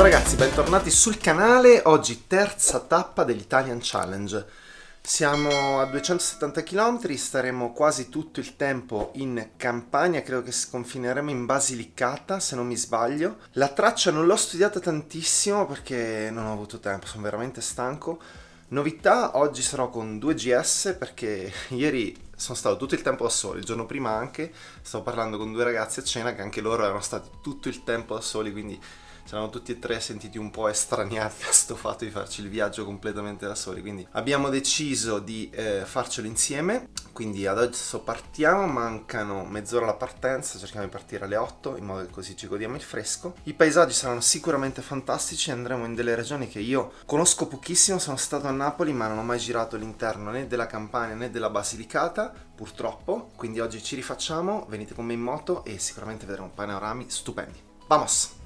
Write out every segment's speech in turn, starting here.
Ciao ragazzi, bentornati sul canale. Oggi terza tappa dell'Italian Challenge. Siamo a 270 km, staremo quasi tutto il tempo in Campania, credo che sconfineremo in Basilicata se non mi sbaglio. La traccia non l'ho studiata tantissimo perché non ho avuto tempo, sono veramente stanco. Novità, oggi sarò con 2 GS perché ieri sono stato tutto il tempo da solo, il giorno prima anche stavo parlando con 2 ragazzi a cena che anche loro erano stati tutto il tempo da soli, quindi ci eravamo tutti e tre sentiti un po' estraniati a sto fatto di farci il viaggio completamente da soli, quindi abbiamo deciso di farcelo insieme. Quindi adesso partiamo, mancano mezz'ora alla partenza, cerchiamo di partire alle 8 in modo che così ci godiamo il fresco. I paesaggi saranno sicuramente fantastici, andremo in delle regioni che io conosco pochissimo, sono stato a Napoli ma non ho mai girato l'interno né della Campania né della Basilicata, purtroppo, quindi oggi ci rifacciamo, venite con me in moto e sicuramente vedremo panorami stupendi. Vamos!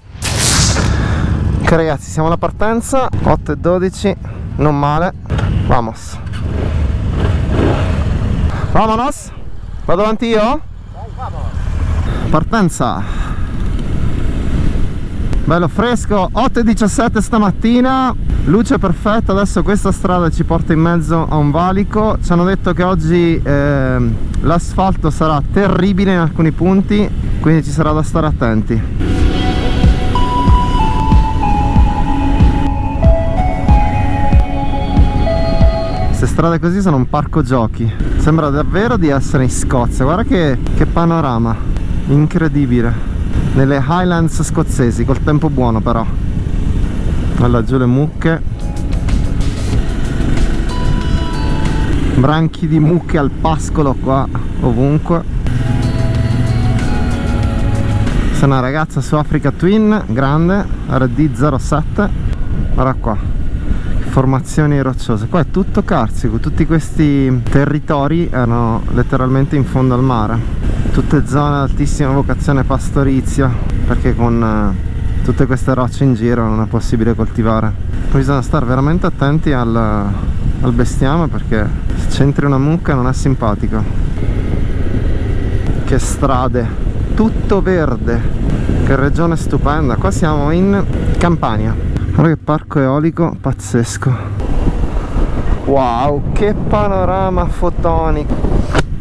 Ok ragazzi, siamo alla partenza, 8:12, non male, vamos! Vamonos! Vado avanti io? Partenza! Bello fresco, 8:17 stamattina, luce perfetta. Adesso questa strada ci porta in mezzo a un valico. Ci hanno detto che oggi l'asfalto sarà terribile in alcuni punti, quindi ci sarà da stare attenti. Queste strade così sono un parco giochi, sembra davvero di essere in Scozia. Guarda che panorama incredibile nelle Highlands scozzesi, col tempo buono però. Laggiù le mucche, branchi di mucche al pascolo qua ovunque. C'è una ragazza su Africa Twin grande, RD07, guarda qua, formazioni rocciose. Qua è tutto carsico, tutti questi territori erano letteralmente in fondo al mare, tutte zone ad altissima vocazione pastorizia, perché con tutte queste rocce in giro non è possibile coltivare. Bisogna stare veramente attenti al bestiame, perché se c'entri una mucca non è simpatico. Che strade, tutto verde, che regione stupenda. Qua siamo in Campania. Guarda che parco eolico pazzesco. Wow, che panorama fotonico.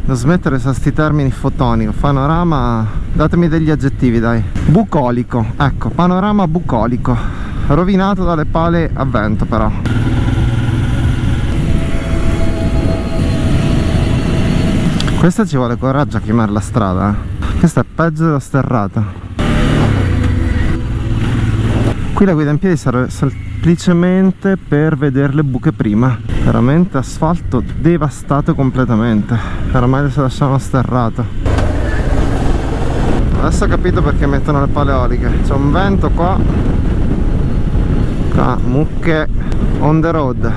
Devo smettere con questi termini fotonico, panorama, datemi degli aggettivi dai. Bucolico, ecco, panorama bucolico. Rovinato dalle pale a vento però. Questa ci vuole coraggio a chiamare la strada, Questa è peggio della sterrata. Qui la guida in piedi serve semplicemente per vedere le buche prima. Veramente asfalto devastato completamente. Era meglio se lasciavano sterrato. Adesso ho capito perché mettono le pale eoliche. C'è un vento qua. Qua, mucche on the road.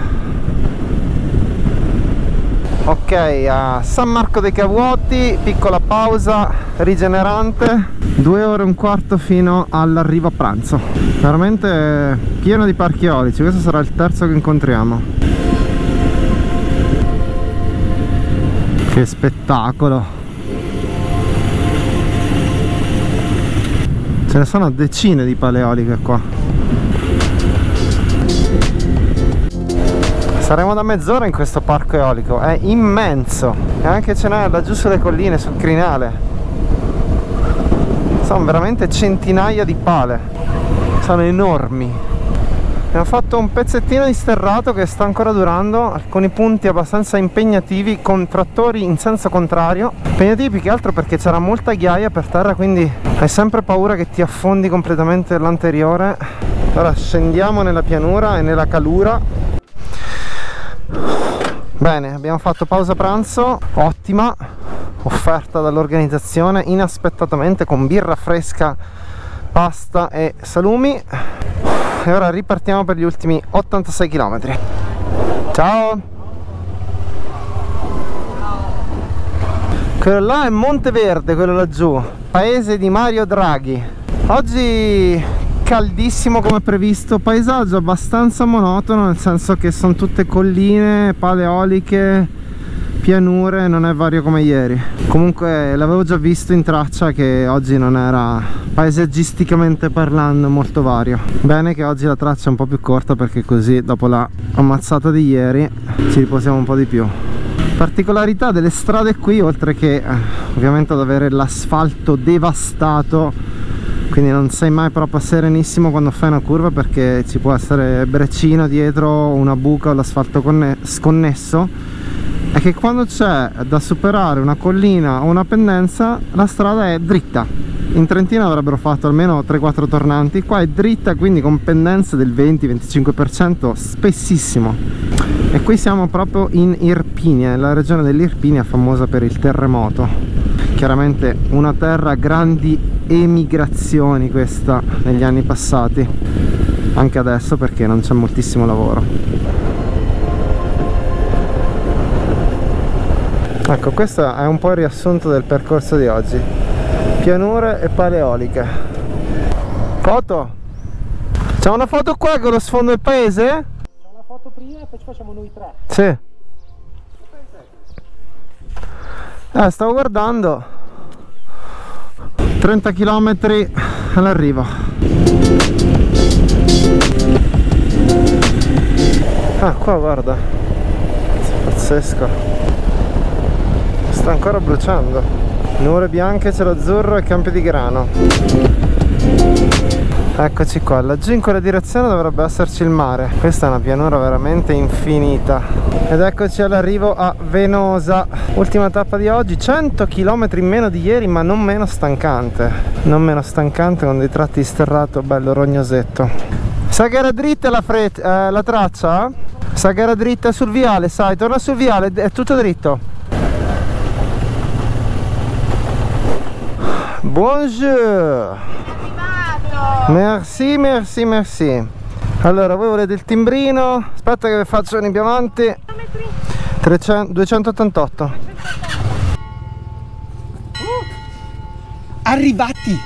Ok, a San Marco dei Cavuoti, piccola pausa rigenerante, 2 ore e un quarto fino all'arrivo a pranzo. Veramente pieno di parchi eolici, questo sarà il terzo che incontriamo. Che spettacolo! Ce ne sono decine di pale eoliche qua. Saremo da mezz'ora in questo parco eolico, è immenso, e anche ce n'è laggiù sulle colline, sul crinale. Sono veramente centinaia di pale, sono enormi. Abbiamo fatto un pezzettino di sterrato che sta ancora durando, alcuni punti abbastanza impegnativi, con trattori in senso contrario. Impegnativi più che altro perché c'era molta ghiaia per terra, quindi hai sempre paura che ti affondi completamente l'anteriore. Ora scendiamo nella pianura e nella calura. Bene, abbiamo fatto pausa pranzo, ottima, offerta dall'organizzazione inaspettatamente, con birra fresca, pasta e salumi. E ora ripartiamo per gli ultimi 86 km. Ciao! Quello là è Monteverde, quello laggiù, paese di Mario Draghi. Oggi caldissimo come previsto, paesaggio abbastanza monotono, nel senso che sono tutte colline, pale eoliche, pianure, non è vario come ieri. Comunque l'avevo già visto in traccia che oggi non era, paesaggisticamente parlando, molto vario. Bene che oggi la traccia è un po' più corta, perché così dopo la ammazzata di ieri ci riposiamo un po' di più. Particolarità delle strade qui, oltre che ovviamente ad avere l'asfalto devastato, quindi non sei mai proprio serenissimo quando fai una curva, perché ci può essere braccino dietro, una buca o l'asfalto sconnesso, è che quando c'è da superare una collina o una pendenza la strada è dritta. In Trentino avrebbero fatto almeno 3-4 tornanti, qua è dritta, quindi con pendenze del 20-25% spessissimo. E qui siamo proprio in Irpinia, la regione dell'Irpinia famosa per il terremoto. Chiaramente una terra a grandi emigrazioni questa negli anni passati, anche adesso perché non c'è moltissimo lavoro. Ecco, questo è un po' il riassunto del percorso di oggi: pianure e paleoliche. Foto? C'è una foto qua con lo sfondo del paese? C'è una foto prima e poi ci facciamo noi tre. Sì. Stavo guardando 30 km all'arrivo. Ah, qua guarda, pazzesco, sta ancora bruciando. Nuvole bianche, cielo azzurro e campi di grano. Eccoci qua, laggiù in quella direzione dovrebbe esserci il mare. Questa è una pianura veramente infinita. Ed eccoci all'arrivo a Venosa. Ultima tappa di oggi, 100 km in meno di ieri, ma non meno stancante. Non meno stancante, con dei tratti di sterrato bello rognosetto. Sa che era dritta la traccia? Sa che era dritta sul viale, sai? Torna sul viale, è tutto dritto. Bonjour. Merci, merci, merci. Allora, voi volete il timbrino? Aspetta che vi faccio un più avanti. 288. Arrivati!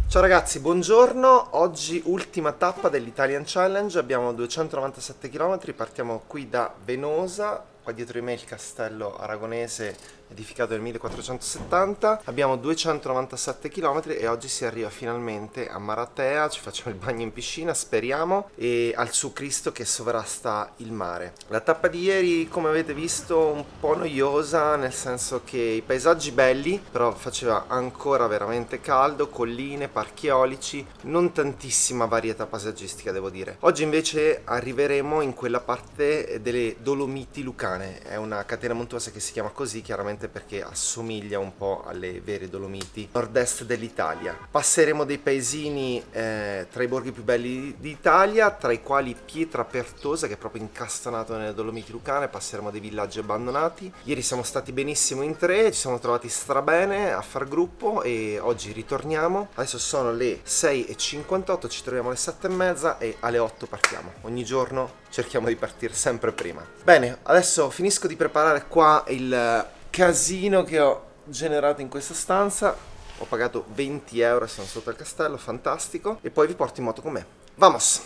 Ciao ragazzi, buongiorno. Oggi ultima tappa dell'Italian Challenge, abbiamo 297 km, partiamo qui da Venosa. Qua dietro di me il castello aragonese edificato nel 1470. Abbiamo 297 km e oggi si arriva finalmente a Maratea, ci facciamo il bagno in piscina, speriamo, e al Su Cristo che sovrasta il mare. La tappa di ieri, come avete visto, un po' noiosa, nel senso che i paesaggi belli, però faceva ancora veramente caldo, colline, parchi eolici, non tantissima varietà paesaggistica devo dire. Oggi invece arriveremo in quella parte delle Dolomiti Lucane. È una catena montuosa che si chiama così chiaramente perché assomiglia un po' alle vere Dolomiti nord-est dell'Italia. Passeremo dei paesini tra i borghi più belli d'Italia, tra i quali Pietrapertosa, che è proprio incastonato nelle Dolomiti Lucane. Passeremo dei villaggi abbandonati. Ieri siamo stati benissimo in tre, ci siamo trovati strabene a far gruppo e oggi ritorniamo. Adesso sono le 6:58, ci troviamo alle 7:30 e alle 8 partiamo. Ogni giorno cerchiamo di partire sempre prima. Bene, adesso finisco di preparare qua il casino che ho generato in questa stanza. Ho pagato 20 euro e sono sotto al castello, fantastico. E poi vi porto in moto con me. Vamos!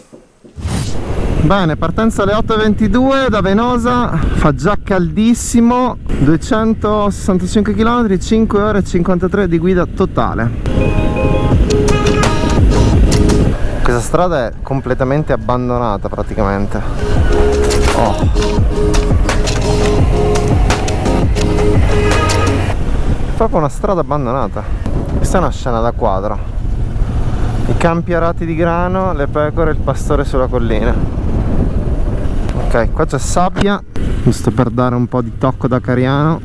Bene, partenza alle 8:22 da Venosa, fa già caldissimo, 265 km, 5 ore e 53 di guida totale. Questa strada è completamente abbandonata praticamente. Oh. È proprio una strada abbandonata. Questa è una scena da quadro. I campi arati di grano, le pecore e il pastore sulla collina. Ok, qua c'è sabbia, giusto per dare un po' di tocco da cariano.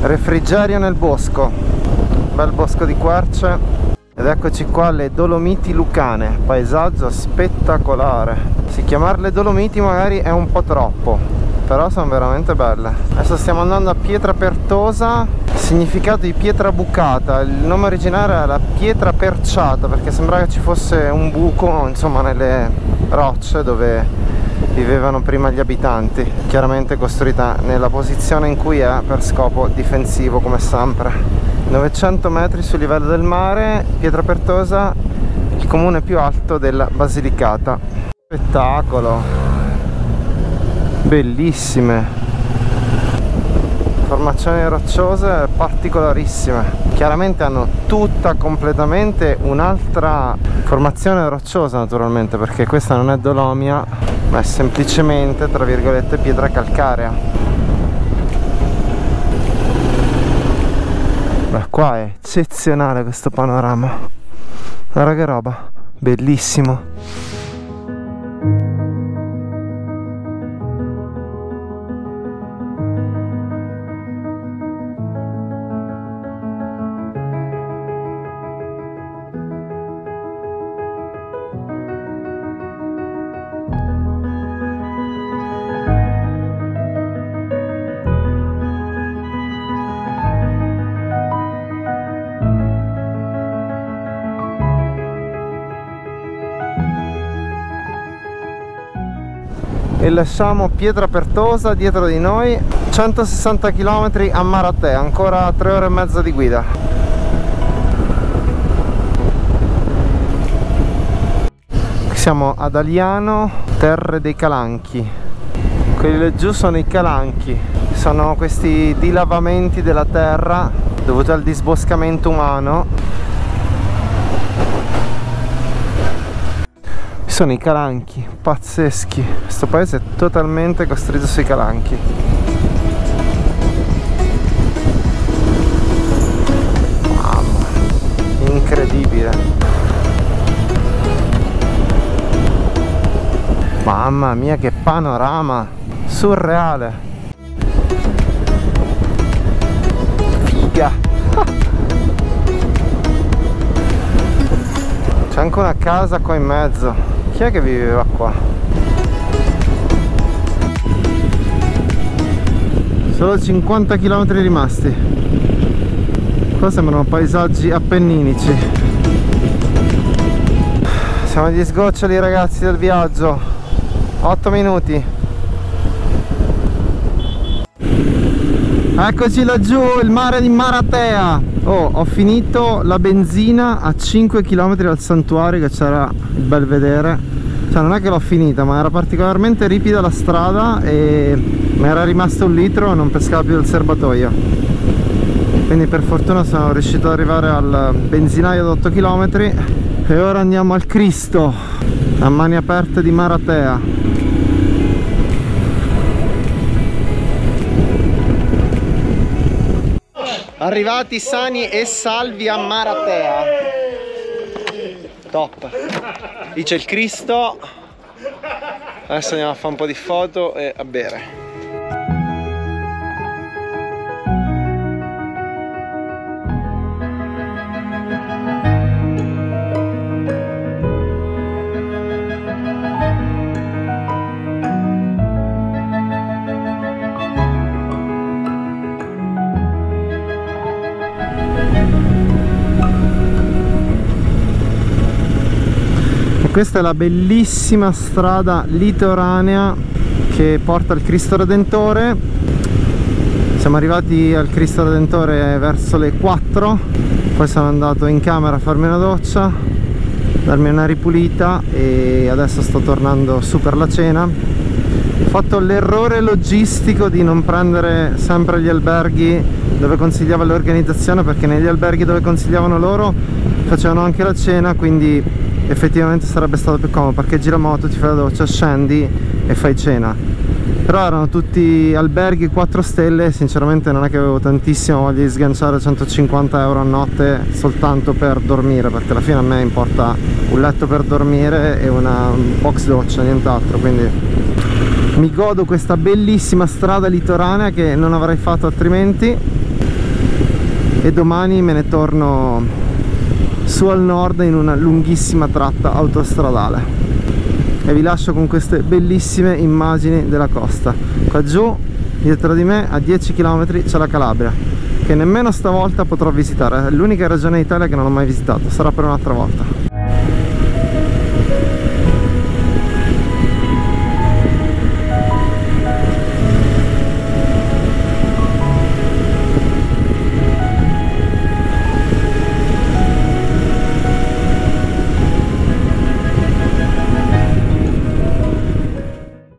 Refrigerio nel bosco. Bel bosco di querce. Ed eccoci qua le Dolomiti Lucane, paesaggio spettacolare. Se chiamarle Dolomiti magari è un po' troppo, però sono veramente belle. Adesso stiamo andando a Pietrapertosa, significato di pietra bucata. Il nome originale era la pietra perciata perché sembrava che ci fosse un buco, insomma, nelle rocce dove vivevano prima gli abitanti. Chiaramente costruita nella posizione in cui è per scopo difensivo come sempre. 900 metri sul livello del mare, Pietrapertosa, il comune più alto della Basilicata. Spettacolo, bellissime, formazioni rocciose particolarissime. Chiaramente hanno tutta completamente un'altra formazione rocciosa, naturalmente, perché questa non è dolomia ma è semplicemente, tra virgolette, pietra calcarea. Ma qua è eccezionale questo panorama, guarda che roba, bellissimo. E lasciamo Pietrapertosa dietro di noi, 160 km a Maratea, ancora 3 ore e mezza di guida. Siamo ad Aliano, Terre dei Calanchi. Quelli laggiù sono i Calanchi, sono questi dilavamenti della terra dovuti al disboscamento umano. Sono i calanchi, pazzeschi. Questo paese è totalmente costruito sui calanchi. Mamma, incredibile. Mamma mia, che panorama surreale. Figa. C'è anche una casa qua in mezzo. Chi è che viveva qua? Solo 50 km rimasti. Qua sembrano paesaggi appenninici. Siamo agli sgoccioli, ragazzi, del viaggio. 8 minuti. Eccoci laggiù, il mare di Maratea. Oh, ho finito la benzina a 5 km dal santuario, che c'era il Belvedere. Cioè non è che l'ho finita, ma era particolarmente ripida la strada e mi era rimasto un litro e non pescava più il serbatoio. Quindi per fortuna sono riuscito ad arrivare al benzinaio da 8 km. E ora andiamo al Cristo, a mani aperte di Maratea. Arrivati sani e salvi a Maratea. Top. Lì c'è il Cristo. Adesso andiamo a fare un po' di foto e a bere. Questa è la bellissima strada litoranea che porta al Cristo Redentore. Siamo arrivati al Cristo Redentore verso le 4, poi sono andato in camera a farmi una doccia, darmi una ripulita e adesso sto tornando su per la cena. Ho fatto l'errore logistico di non prendere sempre gli alberghi dove consigliava l'organizzazione, perché negli alberghi dove consigliavano loro facevano anche la cena, quindi effettivamente sarebbe stato più comodo, parcheggi la moto, ti fai la doccia, scendi e fai cena. Però erano tutti alberghi 4 stelle e sinceramente non è che avevo tantissima voglia di sganciare 150 euro a notte soltanto per dormire, perché alla fine a me importa un letto per dormire e una box doccia, nient'altro. Quindi mi godo questa bellissima strada litoranea che non avrei fatto altrimenti, e domani me ne torno su al nord in una lunghissima tratta autostradale. E vi lascio con queste bellissime immagini della costa. Qua giù dietro di me a 10 km c'è la Calabria, che nemmeno stavolta potrò visitare. È l'unica regione d'Italia che non ho mai visitato, sarà per un'altra volta.